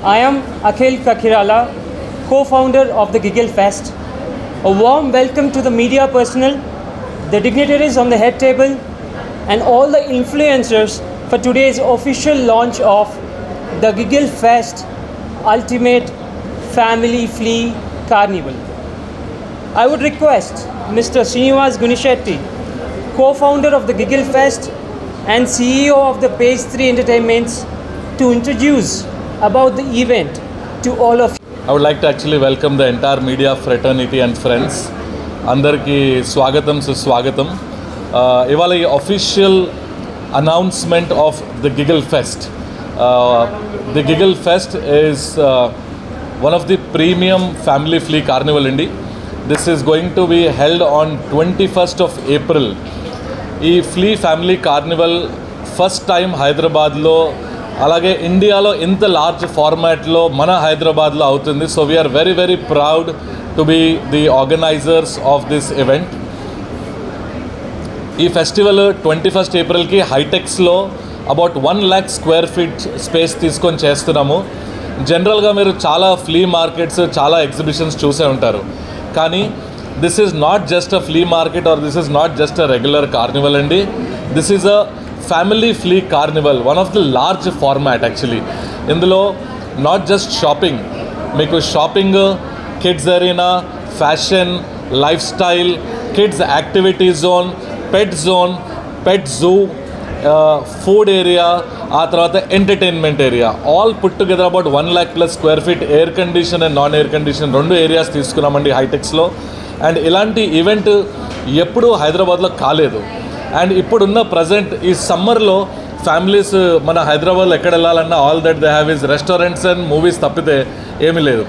I am Akhil Kakirala, co-founder of the Giggle Fest. A warm welcome to the media personnel, the dignitaries on the head table, and all the influencers for today's official launch of the Giggle Fest Ultimate Family Flea Carnival. I would request Mr. Srinivas Gunishetty, co-founder of the Giggle Fest and CEO of the Page 3 Entertainments, to introduce about the event to all of you. I would like to actually welcome the entire media fraternity and friends. Andarki swagatam suswagatam. Ivala ee official announcement of the Giggle Fest. The Giggle Fest is one of the premium family flea carnival indi. This is going to be held on 21st of April. ఈ flea family carnival first time హైదరాబాద్లో అలాగే ఇండియాలో ఇంత large ఫార్మాట్లో మన హైదరాబాద్లో అవుతుంది. So we're very very proud to be the organisers of this event. ఈ ఫెస్టివల్ 21st ఏప్రిల్కి హైటెక్స్లో about 1 lakh square feet space తీసుకొని చేస్తున్నాము. జనరల్గా మీరు చాలా ఫ్లీ మార్కెట్స్ చాలా ఎగ్జిబిషన్స్ చూసే ఉంటారు, కానీ this is not just a flea market or this is not just a regular carnival andi. This is a family flea carnival, one of the large format actually. Indulo not just shopping, meeku shopping, kids arena, fashion, lifestyle, kids activity zone, pet zoo, food area, ఆ తర్వాత entertainment area, all put together about 1 lakh plus square feet. Air condition and non air condition రెండు areas తీసుకున్నామండి హైటెక్స్లో. And ఇలాంటి event ఎప్పుడూ హైదరాబాద్లో కాలేదు. And ఇప్పుడున్న present ఈ సమ్మర్లో ఫ్యామిలీస్ మన హైదరాబాద్లో ఎక్కడ వెళ్ళాలన్నా all that they have is restaurants and movies తప్పితే ఏమీ లేదు.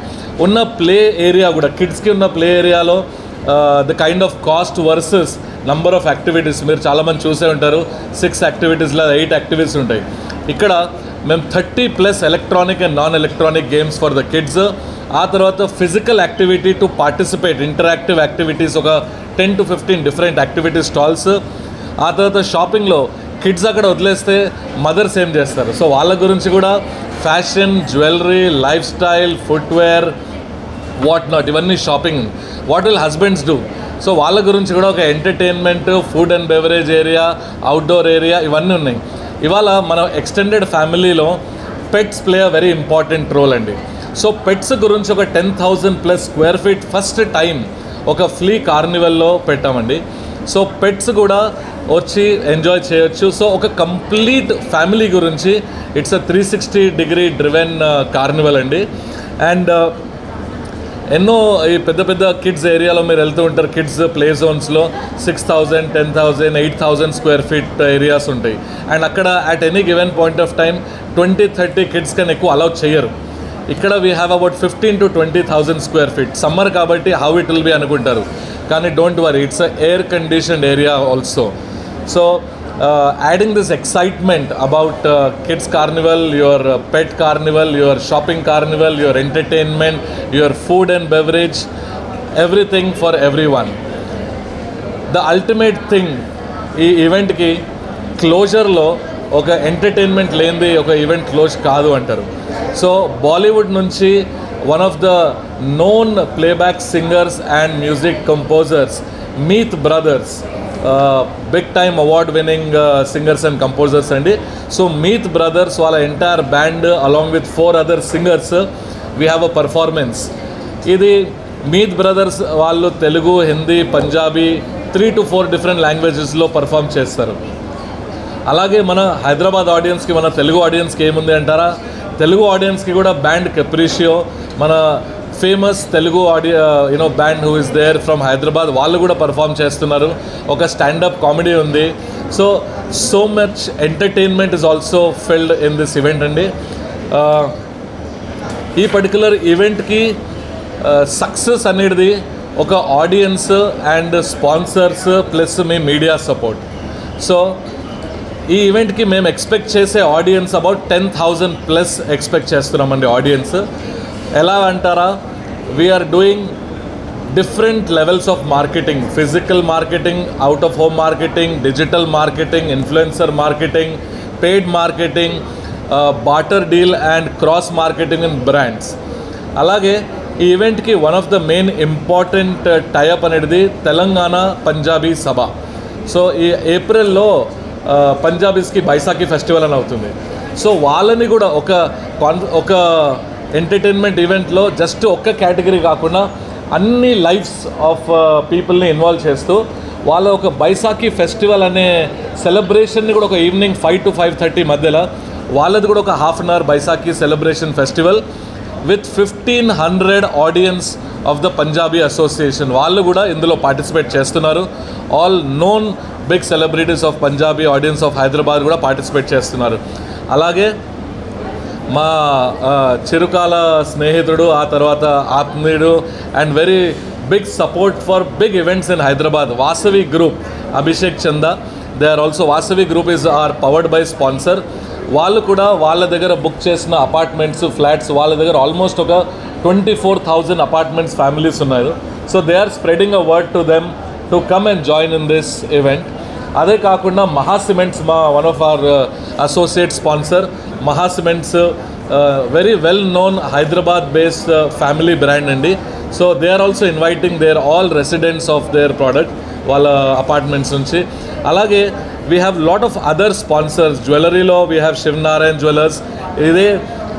ఉన్న ప్లే ఏరియా కూడా కిడ్స్కి ఉన్న ప్లే ఏరియాలో the kind of cost versus number of activities మీరు చాలామంది చూసే ఉంటారు. 6 యాక్టివిటీస్ లేదా 8 యాక్టివిటీస్ ఉంటాయి. ఇక్కడ మేము 30+ electronic and non electronic games for the kids. ఆ తర్వాత physical activity to participate, interactive activities ఒక 10 to 15 డిఫరెంట్ యాక్టివిటీ స్టాల్స్. ఆ తర్వాత షాపింగ్లో కిడ్స్ అక్కడ వదిలేస్తే మదర్స్ ఏం చేస్తారు, సో వాళ్ళ గురించి కూడా fashion, jewellery, life style, footwear, what not, ఇవన్నీ shopping. What will husbands do, so వాళ్ళ గురించి కూడా ఒక entertainment, food and beverage area, outdoor area ఇవన్నీ ఉన్నాయి. ఇవాళ మన ఎక్స్టెండెడ్ ఫ్యామిలీలో pets play a very important role అండి. సో పెట్స్ గురించి ఒక 10,000+ square feet ఫస్ట్ టైం ఒక ఫ్లీ కార్నివల్లో పెట్టామండి. సో పెట్స్ కూడా వచ్చి ఎంజాయ్ చేయొచ్చు. సో ఒక కంప్లీట్ ఫ్యామిలీ గురించి it's a 360-degree driven Carnival అండి. అండ్ ఎన్నో ఈ పెద్ద పెద్ద కిడ్స్ ఏరియాలో మీరు వెళ్తూ ఉంటారు. కిడ్స్ ప్లే జోన్స్లో 6,000, 10,000, 8,000 square feet ఏరియాస్ ఉంటాయి. అండ్ అక్కడ at any given point of time 20-30 kids కన్నా ఎక్కువ అలౌ చేయరు. ఇక్కడ we have about 15,000 to 20,000 square feet. Summer కాబట్టి హౌ ఇట్ విల్ బి అనుకుంటారు, కానీ don't worry, it's a air conditioned area also. So adding this excitement about kids carnival, your pet carnival, your shopping carnival, your entertainment, your food and beverage, everything for everyone. The ultimate thing ఈ ఈవెంట్కి క్లోజర్లో ఒక entertainment లేనిది ఒక event close కాదు అంటారు. So Bollywood నుంచి one of the known playback singers and music composers, Meet brothers, big time award winning singers and composers అండి. So Meet brothers వాళ్ళ entire band along with 4 other singers we have a performance. ఇది Meet brothers వాళ్ళు Telugu, Hindi, Punjabi 3 to 4 different లాంగ్వేజెస్లో perform చేస్తారు. అలాగే మన హైదరాబాద్ ఆడియన్స్కి, మన తెలుగు ఆడియన్స్కి ఏముంది అంటారా, తెలుగు ఆడియన్స్కి కూడా బ్యాండ్ కెప్రిషియో, మన famous Telugu band who is there from Hyderabad, వాళ్ళు కూడా పర్ఫామ్ చేస్తున్నారు. ఒక స్టాండప్ కామెడీ ఉంది. So much entertainment is also filled in this event అండి. ఈ పర్టికులర్ ఈవెంట్కి సక్సెస్ అనేది ఒక ఆడియన్స్ అండ్ స్పాన్సర్స్ ప్లస్ మీ మీడియా సపోర్ట్. సో ఈ ఈవెంట్కి మేము ఎక్స్పెక్ట్ చేసే ఆడియన్స్ అబౌట్ 10,000+ ఎక్స్పెక్ట్ చేస్తున్నామండి. ఆడియన్స్ ఎలా అంటారా, we're doing different levels of marketing, physical marketing, out of home marketing, digital marketing, influencer marketing, paid marketing, barter deal and cross marketing in brands. అలాగే ఈ ఈవెంట్కి one of the main important tie up అనేది తెలంగాణ పంజాబీ సభ. So ఈ ఏప్రిల్లో పంజాబీస్కి Baisakhi festival అని అవుతుంది. So వాళ్ళని కూడా ఒక ఎంటర్టైన్మెంట్ ఈవెంట్లో జస్ట్ ఒక్క కేటగిరీ కాకుండా అన్ని లైఫ్స్ ఆఫ్ పీపుల్ని ఇన్వాల్వ్ చేస్తూ వాళ్ళ ఒక బైసాఖీ ఫెస్టివల్ అనే సెలబ్రేషన్ని కూడా ఒక ఈవినింగ్ 5 to 5:30 మధ్యలో వాళ్ళది కూడా ఒక half an hour Baisakhi celebration festival with 1500 audience of the Punjabi association వాళ్ళు కూడా ఇందులో పార్టిసిపేట్ చేస్తున్నారు. All known big celebrities of Punjabi audience of Hyderabad కూడా పార్టిసిపేట్ చేస్తున్నారు. అలాగే మా చిరుకాల స్నేహితుడు, ఆ తర్వాత ఆత్మీయుడు and very big support for big events in Hyderabad, Vasavi group, Abhishek Chanda, they are also Vasavi group is our powered by sponsor. వాళ్ళు కూడా వాళ్ళ దగ్గర బుక్ చేసిన అపార్ట్మెంట్స్, ఫ్లాట్స్ వాళ్ళ దగ్గర ఆల్మోస్ట్ ఒక 24,000 అపార్ట్మెంట్స్ ఫ్యామిలీస్ ఉన్నారు. So they are spreading a word to them to come and join in this event. అదే కాకుండా మహా సిమెంట్స్, మా one of our associate sponsor. Maha cements very well known Hyderabad based family brand అండి. So they are also inviting their all residents of their product వాళ్ళ apartments నుంచి. అలాగే we have lot of other sponsors. జ్యువెలరీలో we have Shivanarayana jewellers, ఇదే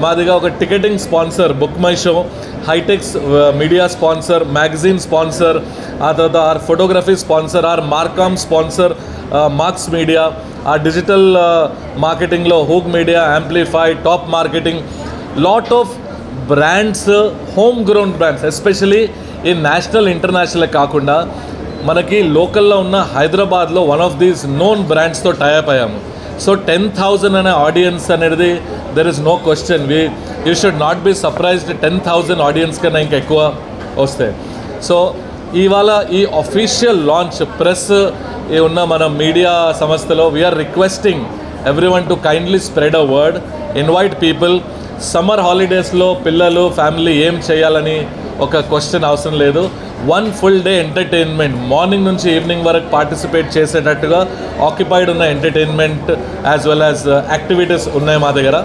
మాదిగా ఒక ticketing sponsor book my show, Hitex media sponsor, magazine sponsor, ఆ తర్వాత our photography sponsor, our Marcom sponsor, Marks media, ఆ digital మార్కెటింగ్లో Hook media, amplify, top marketing, lot of brands, home ground brands, especially ఈ national international కాకుండా మనకి లోకల్లో ఉన్న హైదరాబాద్లో వన్ ఆఫ్ దీస్ నోన్ బ్రాండ్స్తో టైఅప్ అయ్యాము. సో 10,000 అనే ఆడియన్స్ అనేది there is no question. You should not be surprised 10,000 audience కన్నా ఇంకా ఎక్కువ వస్తాయి. సో ఇవాళ ఈ అఫీషియల్ లాంచ్ ప్రెస్ ఉన్న మన మీడియా సంస్థలో we're requesting everyone to kindly spread a word, invite people. Summer హాలిడేస్లో పిల్లలు ఫ్యామిలీ ఏం చేయాలని ఒక క్వశ్చన్ అవసరం లేదు. 1 full day ఎంటర్టైన్మెంట్, మార్నింగ్ నుంచి ఈవినింగ్ వరకు పార్టిసిపేట్ చేసేటట్టుగా ఆక్యుపైడ్ ఉన్న entertainment as well as activities ఉన్నాయి మా దగ్గర.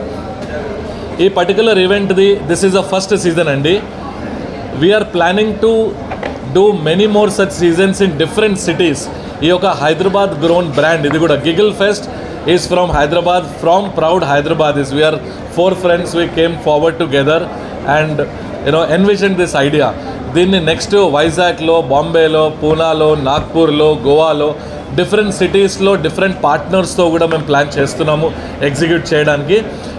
ఈ పర్టికులర్ ఈవెంట్ది this is the first season అండి. We're planning to do many more such seasons in different cities. ఈ యొక్క హైదరాబాద్ గ్రోన్ బ్రాండ్ ఇది కూడా giggle fest is from Hyderabad, from proud Hyderabad is. We're 4 friends, we came forward together and envisioned this idea. దీన్ని next వైజాగ్లో, బాంబేలో, పూనాలో, నాగ్పూర్లో, గోవాలో different సిటీస్లో different పార్ట్నర్స్తో కూడా మేము ప్లాన్ చేస్తున్నాము ఎగ్జిక్యూట్ చేయడానికి.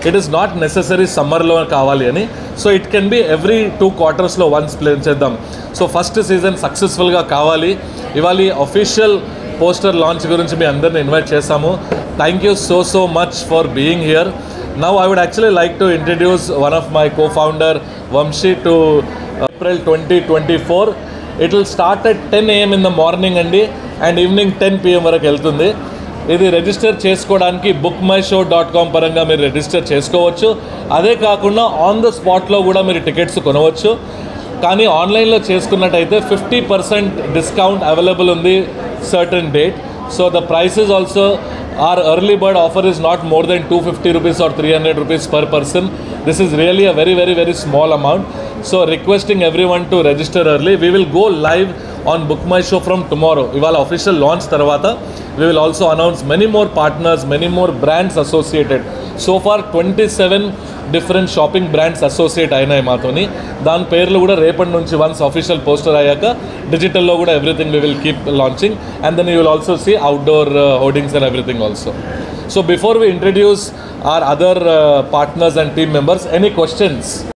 ఇట్ ఈస్ నాట్ నెసెసరీ సమ్మర్లో కావాలి అని. So it can be every 2 quarters once plan చేద్దాం. సో ఫస్ట్ సీజన్ సక్సెస్ఫుల్గా కావాలి. ఇవాళ అఫీషియల్ పోస్టర్ లాంచ్ గురించి మీ అందరిని ఇన్వైట్ చేస్తాము. Thank you so much for being here. Now I would actually like to introduce one of my co-founder Vamshi to April 2024. It will start at 10 AM in the morning and evening 10 PM వరకు వెళ్తుంది. ఇది register చేసుకోవడానికి bookmyshow.com పరంగా మీరు register చేసుకోవచ్చు. అదే కాకుండా on the స్పాట్లో కూడా మీరు టికెట్స్ కొనవచ్చు. కానీ ఆన్లైన్లో చేసుకున్నట్టయితే 50% డిస్కౌంట్ అవైలబుల్ ఉంది certain date. So the prices also, our early bird offer is not more than 250 rupees or 300 rupees per person. This is really a very, very, very small amount. So requesting everyone to register early. We will go live on Book My Show from tomorrow. Ivala official launch tarvata we will also announce many more partners, many more brands associated. So far 27 different shopping brands associate అయినాయి మాతోని. దాని పేర్లు కూడా రేపటి నుంచి once official poster అయ్యాక డిజిటల్లో కూడా everything we will keep launching, and then you will also see outdoor hoardings and everything also. So before we introduce our other partners and team members, any questions?